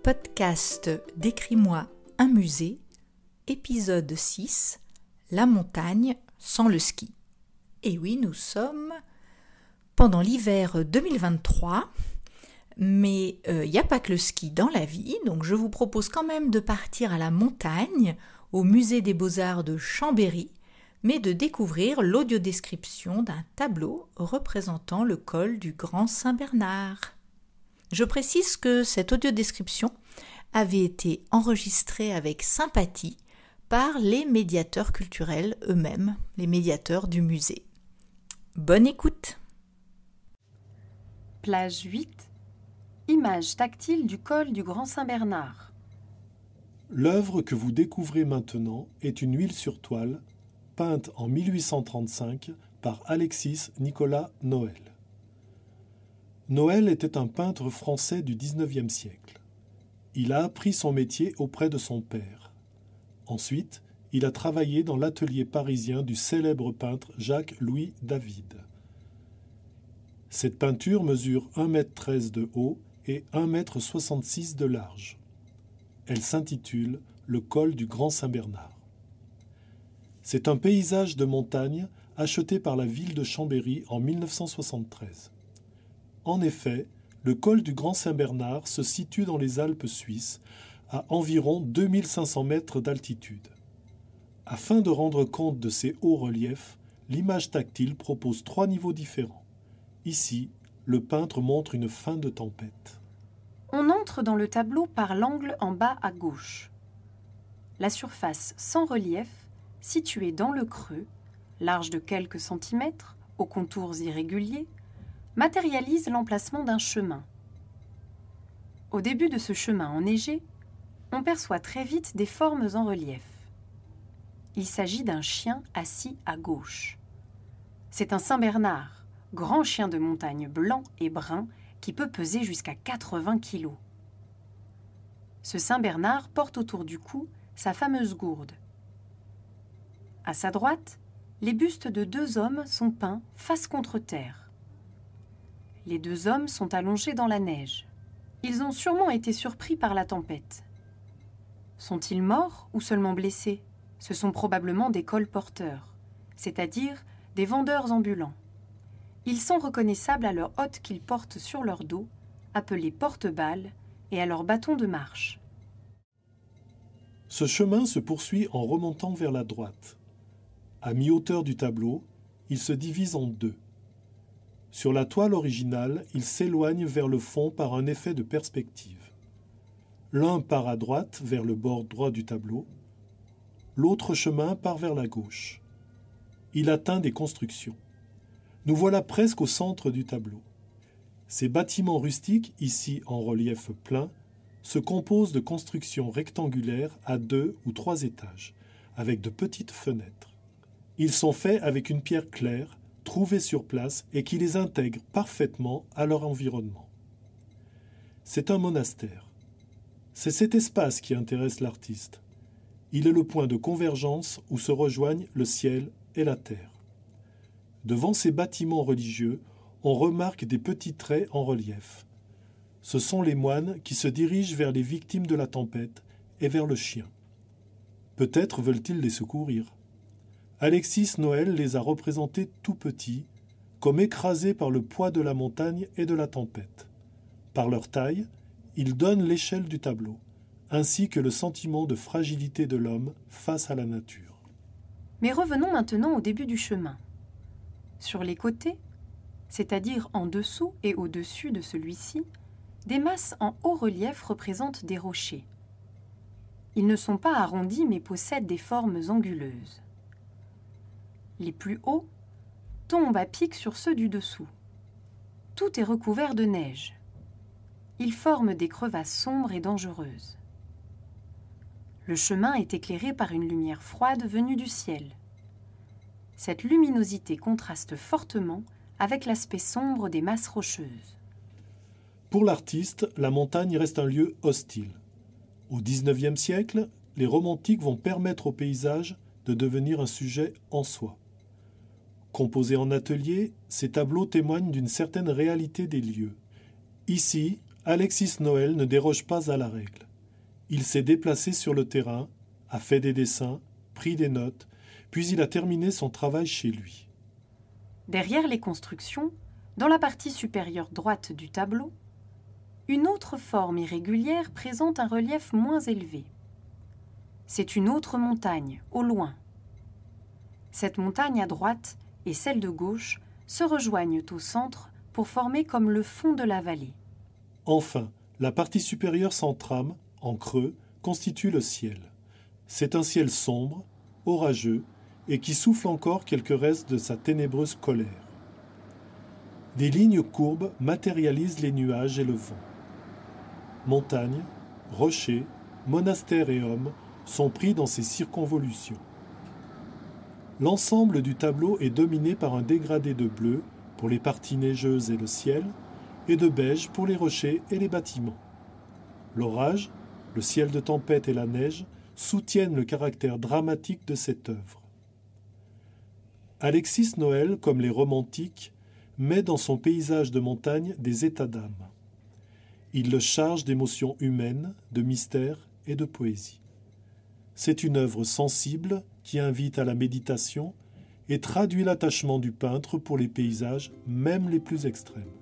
Podcast Décris-moi un musée, épisode 6, la montagne sans le ski. Et oui, nous sommes pendant l'hiver 2023, mais il n'y a pas que le ski dans la vie, donc je vous propose quand même de partir à la montagne, au musée des Beaux-Arts de Chambéry, mais de découvrir l'audiodescription d'un tableau représentant le col du Grand Saint-Bernard. Je précise que cette audiodescription avait été enregistrée avec sympathie par les médiateurs culturels eux-mêmes, les médiateurs du musée. Bonne écoute. Plage 8. Image tactile du col du Grand Saint-Bernard. L'œuvre que vous découvrez maintenant est une huile sur toile, peinte en 1835 par Alexis Nicolas Noël. Noël était un peintre français du XIXe siècle. Il a appris son métier auprès de son père. Ensuite, il a travaillé dans l'atelier parisien du célèbre peintre Jacques-Louis David. Cette peinture mesure 1,13 m de haut et 1,66 m de large. Elle s'intitule « Le col du Grand Saint-Bernard ». C'est un paysage de montagne acheté par la ville de Chambéry en 1973. En effet, le col du Grand Saint-Bernard se situe dans les Alpes suisses, à environ 2500 mètres d'altitude. Afin de rendre compte de ces hauts reliefs, l'image tactile propose 3 niveaux différents. Ici, le peintre montre une fin de tempête. On entre dans le tableau par l'angle en bas à gauche. La surface sans relief, située dans le creux, large de quelques centimètres, aux contours irréguliers, matérialise l'emplacement d'un chemin. Au début de ce chemin enneigé, on perçoit très vite des formes en relief. Il s'agit d'un chien assis à gauche. C'est un Saint-Bernard, grand chien de montagne blanc et brun qui peut peser jusqu'à 80 kg. Ce Saint-Bernard porte autour du cou sa fameuse gourde. À sa droite, les bustes de 2 hommes sont peints face contre terre. Les 2 hommes sont allongés dans la neige. Ils ont sûrement été surpris par la tempête. Sont-ils morts ou seulement blessés ? Ce sont probablement des colporteurs, c'est-à-dire des vendeurs ambulants. Ils sont reconnaissables à leur hôte qu'ils portent sur leur dos, appelé porte-balles, et à leur bâton de marche. Ce chemin se poursuit en remontant vers la droite. À mi-hauteur du tableau, il se divise en 2. Sur la toile originale, il s'éloigne vers le fond par un effet de perspective. L'un part à droite vers le bord droit du tableau, l'autre chemin part vers la gauche. Il atteint des constructions. Nous voilà presque au centre du tableau. Ces bâtiments rustiques, ici en relief plein, se composent de constructions rectangulaires à 2 ou 3 étages, avec de petites fenêtres. Ils sont faits avec une pierre claire, trouvée sur place et qui les intègre parfaitement à leur environnement. C'est un monastère. C'est cet espace qui intéresse l'artiste. Il est le point de convergence où se rejoignent le ciel et la terre. Devant ces bâtiments religieux, on remarque des petits traits en relief. Ce sont les moines qui se dirigent vers les victimes de la tempête et vers le chien. Peut-être veulent-ils les secourir. Alexis Noël les a représentés tout petits, comme écrasés par le poids de la montagne et de la tempête. Par leur taille, ils donnent l'échelle du tableau, ainsi que le sentiment de fragilité de l'homme face à la nature. Mais revenons maintenant au début du chemin. Sur les côtés, c'est-à-dire en dessous et au-dessus de celui-ci, des masses en haut relief représentent des rochers. Ils ne sont pas arrondis mais possèdent des formes anguleuses. Les plus hauts tombent à pic sur ceux du dessous. Tout est recouvert de neige. Ils forment des crevasses sombres et dangereuses. Le chemin est éclairé par une lumière froide venue du ciel. Cette luminosité contraste fortement avec l'aspect sombre des masses rocheuses. Pour l'artiste, la montagne reste un lieu hostile. Au XIXe siècle, les romantiques vont permettre au paysage de devenir un sujet en soi. Composés en atelier, ces tableaux témoignent d'une certaine réalité des lieux. Ici, Alexis Noël ne déroge pas à la règle. Il s'est déplacé sur le terrain, a fait des dessins, pris des notes, puis il a terminé son travail chez lui. Derrière les constructions, dans la partie supérieure droite du tableau, une autre forme irrégulière présente un relief moins élevé. C'est une autre montagne, au loin. Cette montagne à droite et celle de gauche se rejoignent au centre pour former comme le fond de la vallée. Enfin, la partie supérieure sans trame, en creux, constitue le ciel. C'est un ciel sombre, orageux, et qui souffle encore quelques restes de sa ténébreuse colère. Des lignes courbes matérialisent les nuages et le vent. Montagnes, rochers, monastères et hommes sont pris dans ces circonvolutions. L'ensemble du tableau est dominé par un dégradé de bleu pour les parties neigeuses et le ciel, et de beige pour les rochers et les bâtiments. L'orage, le ciel de tempête et la neige soutiennent le caractère dramatique de cette œuvre. Alexis Noël, comme les romantiques, met dans son paysage de montagne des états d'âme. Il le charge d'émotions humaines, de mystère et de poésie. C'est une œuvre sensible qui invite à la méditation et traduit l'attachement du peintre pour les paysages, même les plus extrêmes.